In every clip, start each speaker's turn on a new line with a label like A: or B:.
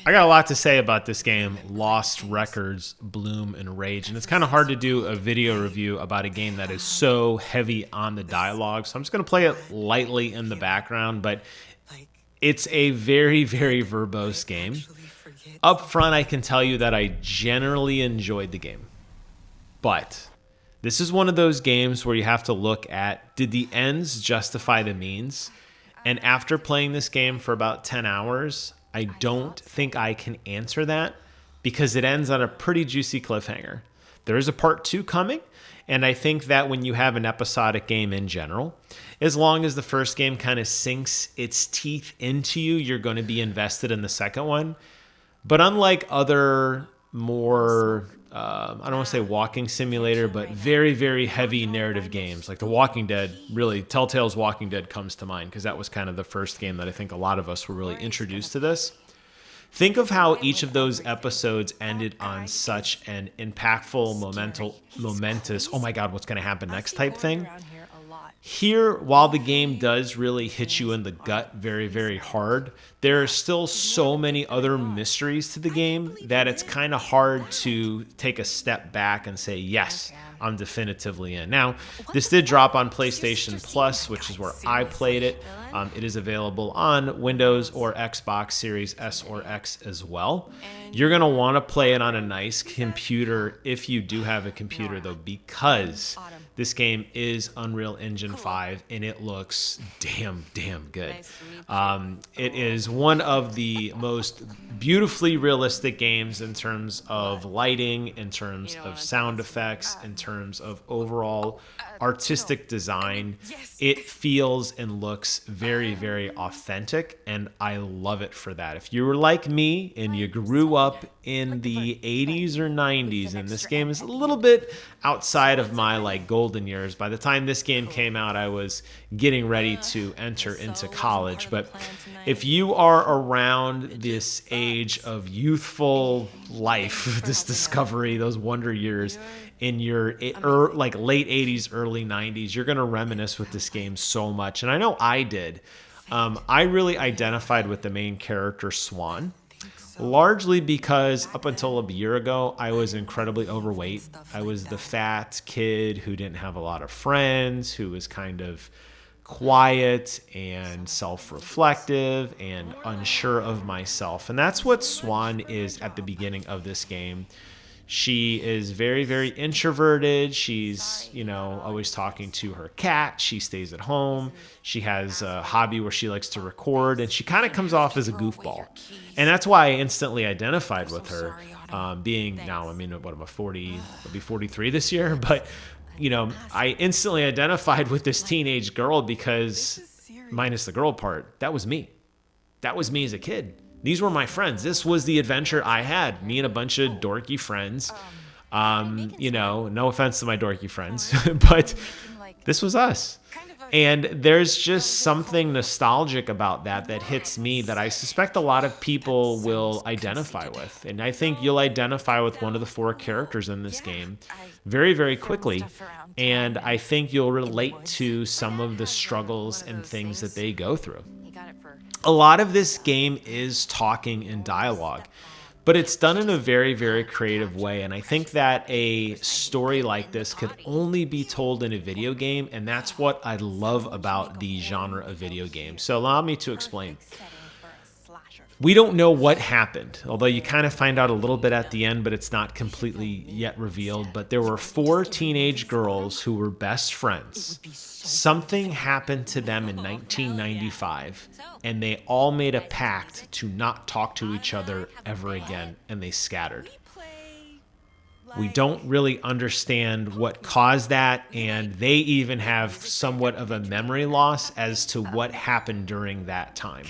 A: I got a lot to say about this game, Lost Records, Bloom and Rage. And it's kind of hard to do a video review about a game that is so heavy on the dialogue. So I'm just going to play it lightly in the background, but it's a very, very verbose game. Up front, I can tell you that I generally enjoyed the game. But this is one of those games where you have to look at, did the ends justify the means? And after playing this game for about 10 hours, I don't think I can answer that because it ends on a pretty juicy cliffhanger. There is a part 2 coming, and I think that when you have an episodic game in general, as long as the first game kind of sinks its teeth into you, you're going to be invested in the second one. But unlike other more, I don't want to say walking simulator, but very, very heavy narrative games like The Walking Dead, really, Telltale's Walking Dead comes to mind because that was kind of the first game that I think a lot of us were really introduced to this. Think of how each of those episodes ended on such an impactful, momentous, oh my God, what's going to happen next type thing. Here, while the game does really hit you in the gut very, very hard, there are still so many other mysteries to the game that it's kind of hard to take a step back and say, yes, I'm definitively in. Now, this did drop on PlayStation Plus, which is where I played it. It is available on Windows or Xbox Series S or X as well. You're going to want to play it on a nice computer if you do have a computer, though, because this game is Unreal Engine 5 and it looks damn good. It is one of the most beautifully realistic games in terms of lighting, in terms of sound effects, in terms of overall artistic design. It feels and looks very, very authentic, and I love it for that. If you were like me and you grew up in the 80s or 90s, and this game is a little bit outside of my like golden years. By the time this game came out, I was getting ready to enter into college. But if you are around this age of youthful life, this discovery, those wonder years in your like late 80s, early 90s, you're going to reminisce with this game so much. And I know I did. I really identified with the main character, Swan. Largely because up until a year ago, I was incredibly overweight. I was the fat kid who didn't have a lot of friends, who was kind of quiet and self-reflective and unsure of myself. And that's what Swan is at the beginning of this game. She is very, very introverted. She's, always talking to her cat. She stays at home. She has a hobby where she likes to record, and she kind of comes off as a goofball. And that's why I instantly identified with her, being now, what am I, 40? I'll be 43 this year. But, I instantly identified with this teenage girl because, minus the girl part, that was me. That was me as a kid. These were my friends. This was the adventure I had. Me and a bunch of dorky friends. No offense to my dorky friends, but this was us. And there's just something nostalgic about that hits me that I suspect a lot of people will identify with. And I think you'll identify with one of the 4 characters in this game very, very quickly. And I think you'll relate to some of the struggles and things that they go through. A lot of this game is talking and dialogue, but it's done in a very, very creative way. And I think that a story like this could only be told in a video game, and that's what I love about the genre of video games. So allow me to explain. We don't know what happened, although you kind of find out a little bit at the end, but it's not completely yet revealed. But there were 4 teenage girls who were best friends. Something happened to them in 1995, and they all made a pact to not talk to each other ever again, and they scattered. We don't really understand what caused that, and they even have somewhat of a memory loss as to what happened during that time.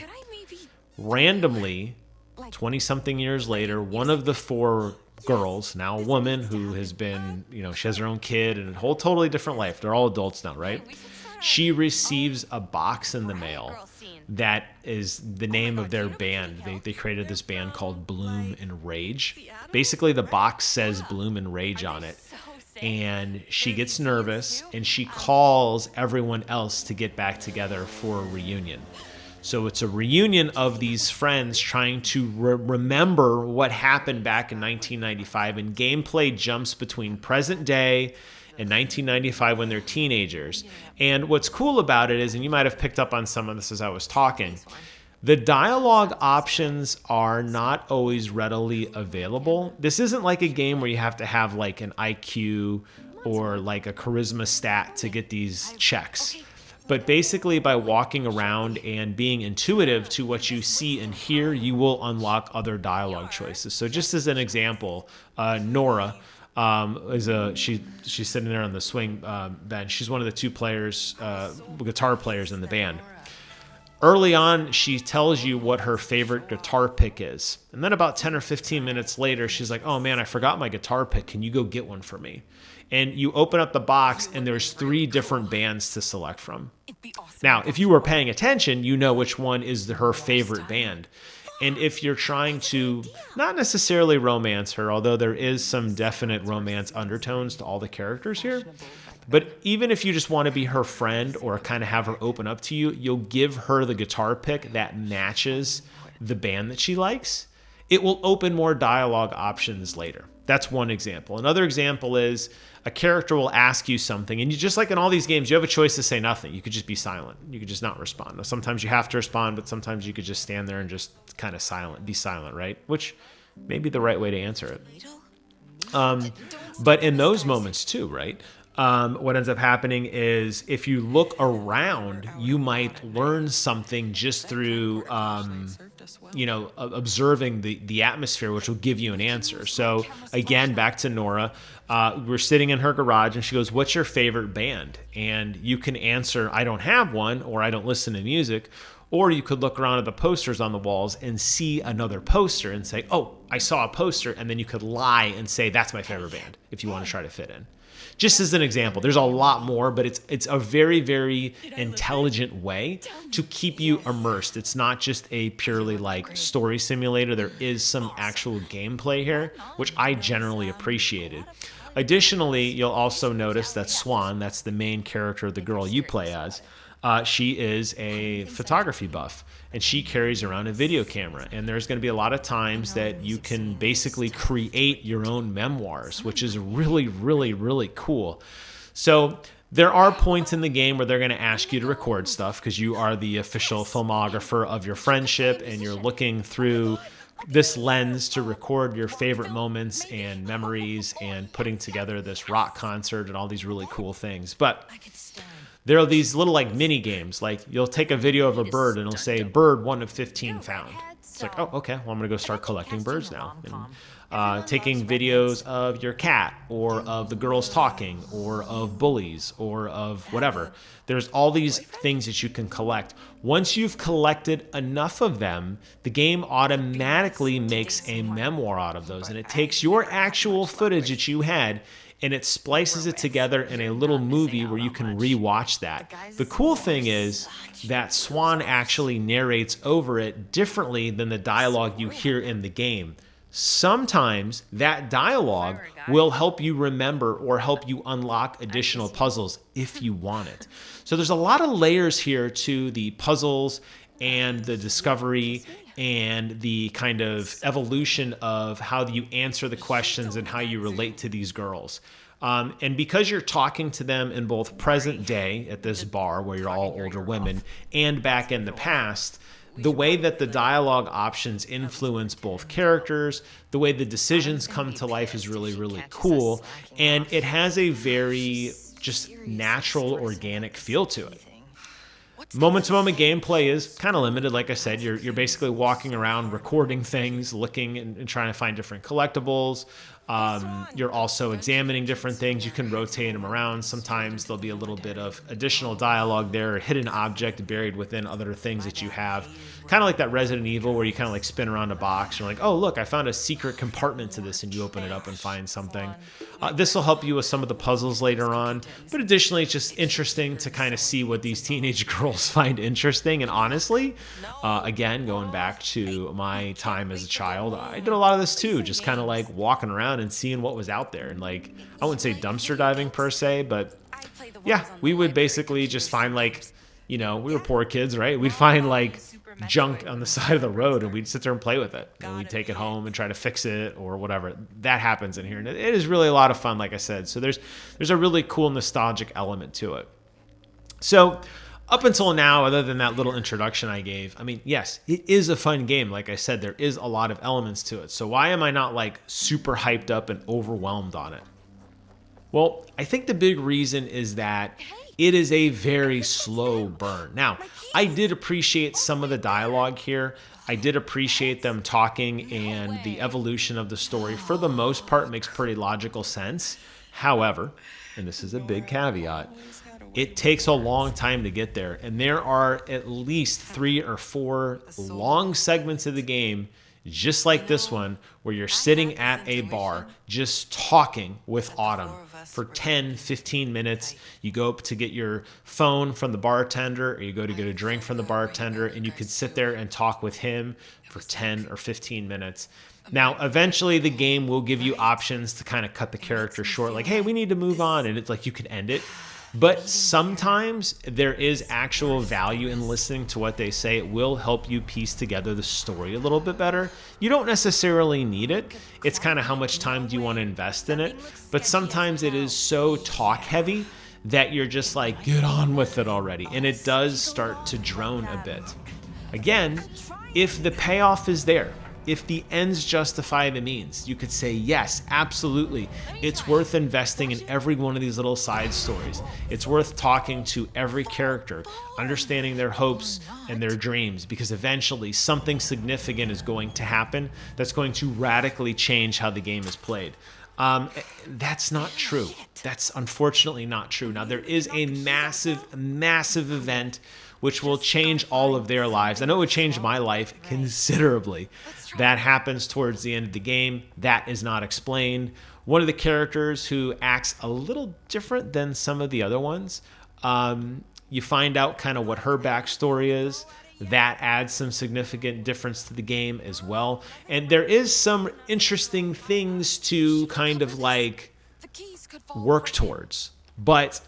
A: Randomly, 20-something years later, one of the 4 girls, now a woman who has been, she has her own kid and a whole totally different life. They're all adults now, right? She receives a box in the mail that is the name of their band. They created this band called Bloom and Rage. Basically, the box says Bloom and Rage on it. And she gets nervous and she calls everyone else to get back together for a reunion. So it's a reunion of these friends trying to remember what happened back in 1995, and gameplay jumps between present day and 1995 when they're teenagers. And what's cool about it is, and you might have picked up on some of this as I was talking, the dialogue options are not always readily available. This isn't like a game where you have to have like an IQ or like a charisma stat to get these checks. But basically, by walking around and being intuitive to what you see and hear, you will unlock other dialogue choices. So just as an example, Nora she's sitting there on the swing bench. She's one of the two players, guitar players in the band. Early on, she tells you what her favorite guitar pick is. And then about 10 or 15 minutes later, she's like, oh man, I forgot my guitar pick. Can you go get one for me? And you open up the box and there's 3 different bands to select from. Now, if you were paying attention, you know which one is her favorite band. And if you're trying to not necessarily romance her, although there is some definite romance undertones to all the characters here, but even if you just want to be her friend or kind of have her open up to you, you'll give her the guitar pick that matches the band that she likes. It will open more dialogue options later. That's one example. Another example is a character will ask you something, and you just like in all these games, you have a choice to say nothing. You could just be silent. You could just not respond. Now, sometimes you have to respond, but sometimes you could just stand there and just kind of be silent, right? Which may be the right way to answer it. But in those moments too, right? What ends up happening is if you look around, you might learn something just through, observing the atmosphere, which will give you an answer. So again, back to Nora, we're sitting in her garage and she goes, what's your favorite band? And you can answer, I don't have one, or I don't listen to music. Or you could look around at the posters on the walls and see another poster and say, oh, I saw a poster. And then you could lie and say, that's my favorite band, if you want to try to fit in. Just as an example, there's a lot more, but it's a very, very intelligent way to keep you immersed. It's not just a purely like story simulator. There is some actual gameplay here, which I generally appreciated. Additionally, you'll also notice that Swan, that's the main character, the girl you play as, she is a photography buff, and she carries around a video camera. And there's going to be a lot of times that you can basically create your own memoirs, which is really, really, really cool. So there are points in the game where they're going to ask you to record stuff because you are the official filmographer of your friendship, and you're looking through this lens to record your favorite moments and memories and putting together this rock concert and all these really cool things. But there are these little like mini games, like you'll take a video of a bird and it'll say bird 1 of 15 found. It's like, oh, okay, well, I'm gonna go start collecting birds now. And taking videos of your cat or of the girls talking or of bullies or of whatever. There's all these things that you can collect. Once you've collected enough of them, the game automatically makes a memoir out of those, and it takes your actual footage that you had and it splices it together in a little movie where you can rewatch that. The cool thing is that Swan actually narrates over it differently than the dialogue you hear in the game. Sometimes that dialogue will help you remember or help you unlock additional puzzles if you want it. So there's a lot of layers here to the puzzles and the discovery and the kind of evolution of how you answer the questions and how you relate to these girls. And because you're talking to them in both present day at this bar where you're all older women and back in the past, the way that the dialogue options influence both characters, the way the decisions come to life is really, really cool. And it has a very just natural, organic feel to it. Moment-to-moment gameplay is kind of limited. Like I said, you're basically walking around, recording things, looking and trying to find different collectibles. You're also examining different things. You can rotate them around. Sometimes there'll be a little bit of additional dialogue there, a hidden object buried within other things that you have. Kind of like that Resident Evil where you kind of like spin around a box. You're like, oh, look, I found a secret compartment to this, and you open it up and find something. This will help you with some of the puzzles later on. But additionally, it's just interesting to kind of see what these teenage girls find interesting. And honestly, again, going back to my time as a child, I did a lot of this too, just kind of like walking around and seeing what was out there. And like, I wouldn't say dumpster diving per se, but yeah, we would basically just find like you know, we were poor kids, right? We'd find like junk on the side of the road and we'd sit there and play with it. And we'd take it home and try to fix it or whatever. That happens in here. And it is really a lot of fun, like I said. So there's a really cool nostalgic element to it. So up until now, other than that little introduction I gave, I mean, yes, it is a fun game. Like I said, there is a lot of elements to it. So why am I not like super hyped up and overwhelmed on it? Well, I think the big reason is that it is a very slow burn. Now, I did appreciate some of the dialogue here. I did appreciate them talking, and the evolution of the story, for the most part, makes pretty logical sense. However, and this is a big caveat, it takes a long time to get there. And there are at least 3 or 4 long segments of the game, just like this one, where you're sitting at a bar just talking with Autumn for 10, 15 minutes. You go up to get your phone from the bartender, or you go to get a drink from the bartender, and you could sit there and talk with him for 10 or 15 minutes. Now, eventually the game will give you options to kind of cut the character short, like, hey, we need to move on, and it's like you can end it. But sometimes there is actual value in listening to what they say. It will help you piece together the story a little bit better. You don't necessarily need it. It's kind of how much time do you want to invest in it. But sometimes it is so talk heavy that you're just like, get on with it already. And it does start to drone a bit. Again, if the payoff is there, if the ends justify the means, you could say, yes, absolutely. It's worth investing in every one of these little side stories. It's worth talking to every character, understanding their hopes and their dreams, because eventually something significant is going to happen that's going to radically change how the game is played. That's not true. That's unfortunately not true. Now, there is a massive, massive event which will change all of their lives. I know it would change my life considerably. That happens towards the end of the game. That is not explained. One of the characters who acts a little different than some of the other ones, you find out kind of what her backstory is. That adds some significant difference to the game as well. And there is some interesting things to kind of like work towards. But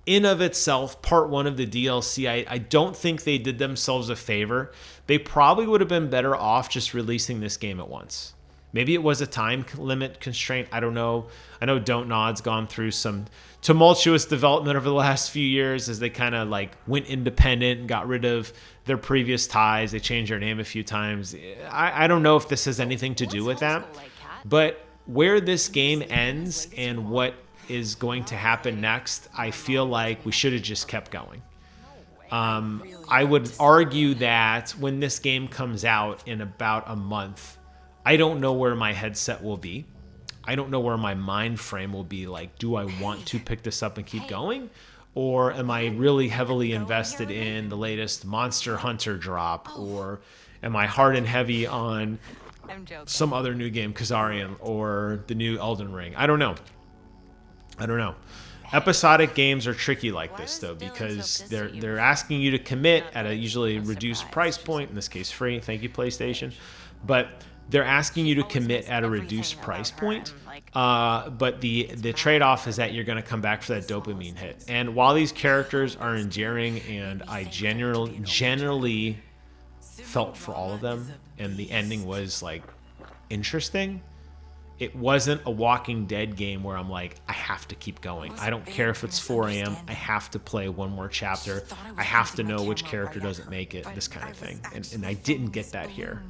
A: in of itself, part 1 of the DLC, I don't think they did themselves a favor. They probably would have been better off just releasing this game at once. Maybe it was a time limit constraint. I don't know. I know Dontnod's gone through some tumultuous development over the last few years as they kind of like went independent and got rid of their previous ties. They changed their name a few times. I don't know if this has anything to do with that. But where this game ends and what is going to happen next, I feel like we should have just kept going. I would argue that when this game comes out in about a month, I don't know where my headset will be. I don't know where my mind frame will be. Like, do I want to pick this up and keep going? Or am I really heavily invested in the latest Monster Hunter drop? Or am I hard and heavy on some other new game, Kazarian, or the new Elden Ring? I don't know. Episodic games are tricky like this, though, because they're asking you to commit at a usually reduced price point, in this case free, thank you PlayStation, but they're asking you to commit at a reduced price point, but the trade-off is that you're going to come back for that dopamine hit. And while these characters are endearing, and I generally felt for all of them, and the ending was like interesting, it wasn't a Walking Dead game where I'm like, I have to keep going. I don't care if it's 4 a.m. I have to play one more chapter. I have to know which character doesn't make it, this kind of thing. And I didn't get that here.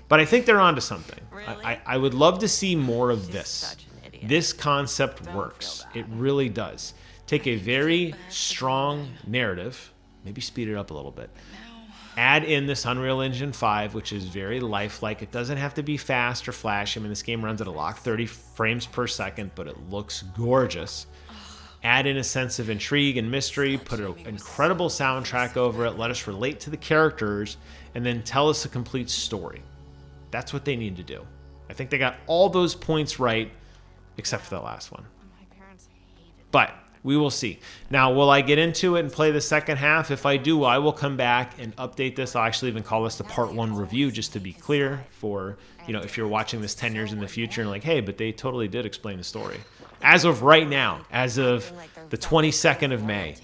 A: But I think they're onto something. I would love to see more of this. This concept works. It really does. Take a very strong narrative, maybe speed it up a little bit. Add in this Unreal Engine 5, which is very lifelike. It doesn't have to be fast or flashy. I mean, this game runs at a lock 30 frames per second, but it looks gorgeous. Add in a sense of intrigue and mystery, put an incredible soundtrack over it, let us relate to the characters, and then tell us a complete story. That's what they need to do. I think they got all those points right, except for that last one. But we will see. Now, will I get into it and play the second half? If I do, I will come back and update this. I'll actually even call this the part 1 review, just to be clear for, you know, if you're watching this 10 years in the future and like, hey, but they totally did explain the story. As of right now, as of the 22nd of May,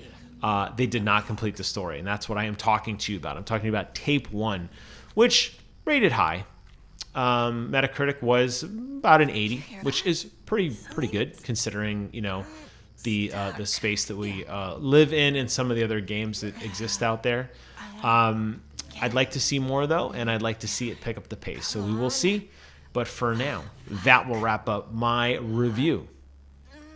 A: they did not complete the story. And that's what I am talking to you about. I'm talking about Tape 1, which rated high. Metacritic was about an 80, which is pretty good considering, you know, the space that we live in and some of the other games that exist out there. I'd like to see more, though, and I'd like to see it pick up the pace. So we will see. But for now, that will wrap up my review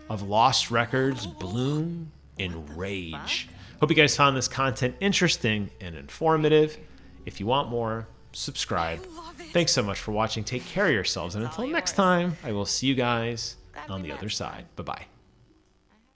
A: of Lost Records, Bloom, and Rage. Hope you guys found this content interesting and informative. If you want more, subscribe. Thanks so much for watching. Take care of yourselves. And until next time, I will see you guys on the other side. Bye-bye.